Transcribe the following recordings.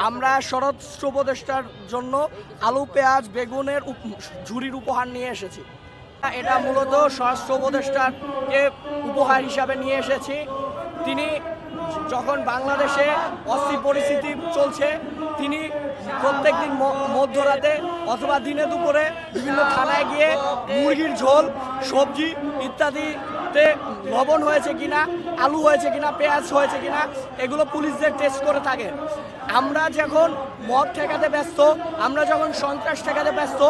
আমরা স্বরাষ্ট্র উপদেষ্টার জন্য আলু পেঁয়াজ বেগুনের ঝুড়ির উপহার নিয়ে এসেছি। এটা মূলত স্বরাষ্ট্র উপদেষ্টাকে উপহার হিসাবে নিয়ে এসেছি। তিনি যখন বাংলাদেশে অস্থির পরিস্থিতি চলছে, তিনি প্রত্যেকদিন মধ্যরাতে অথবা দিনে দুপুরে বিভিন্ন থানায় গিয়ে মুরগির ঝোল, সবজি ইত্যাদিতে লবণ হয়েছে কিনা, আলু হয়েছে কিনা, পেঁয়াজ হয়েছে কিনা, এগুলো পুলিশদের টেস্ট করে থাকেন। আমরা যখন মদ ঠেকাতে ব্যস্ত, আমরা যখন সন্ত্রাস ঠেকাতে ব্যস্ত,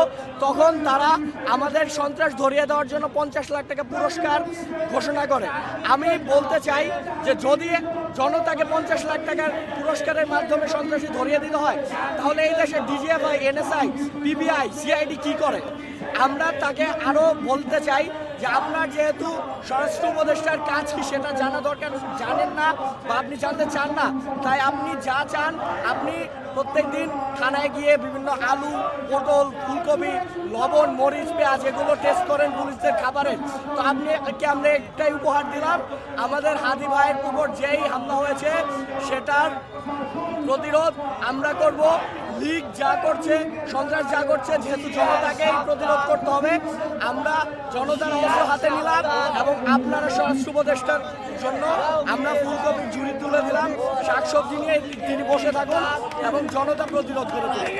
তখন তারা আমাদের সন্ত্রাস ধরিয়ে দেওয়ার জন্য 50 লাখ টাকা পুরস্কার ঘোষণা করে। আমি বলতে চাই যে যদি জনতাকে 50 লাখ টাকার পুরস্কারের মাধ্যমে সন্ত্রাসী ধরিয়ে দিতে হয়, তাহলে এই দেশে ডিজিএফআই, এনএসআই, পিবিআই, সিআইডি কি করে? আমরা তাকে আরও বলতে চাই যে আপনার যেহেতু স্বরাষ্ট্র উপদেষ্টার কাজ কি সেটা জানা দরকার, জানেন না বা আপনি জানতে চান না, তাই আপনি যা চান আপনি প্রত্যেক দিন থানায় গিয়ে বিভিন্ন আলু, পটল, ফুলকপি, লবণ, মরিচ, পেঁয়াজ এগুলো টেস্ট করেন পুলিশদের খাবারে। তো আমরা একটাই উপহার দিলাম, আমাদের হাদি ভাইয়ের উপর যেই হামলা হয়েছে সেটার প্রতিরোধ আমরা করব। লীগ যা করছে, সন্ত্রাস যা করছে, যেহেতু জনতাকেই প্রতিরোধ করতে হবে, আমরা জনতার অস্ত্র হাতে নিলাম এবং আপনারা স্বরাষ্ট্র উপদেষ্টার জন্য আমরা ফুলকপির ঝুড়ি তুলে দিলাম, শাকসবজি নিয়ে তিনি বসে থাকুন এবং জনতা প্রতিরোধ করে তুলুন।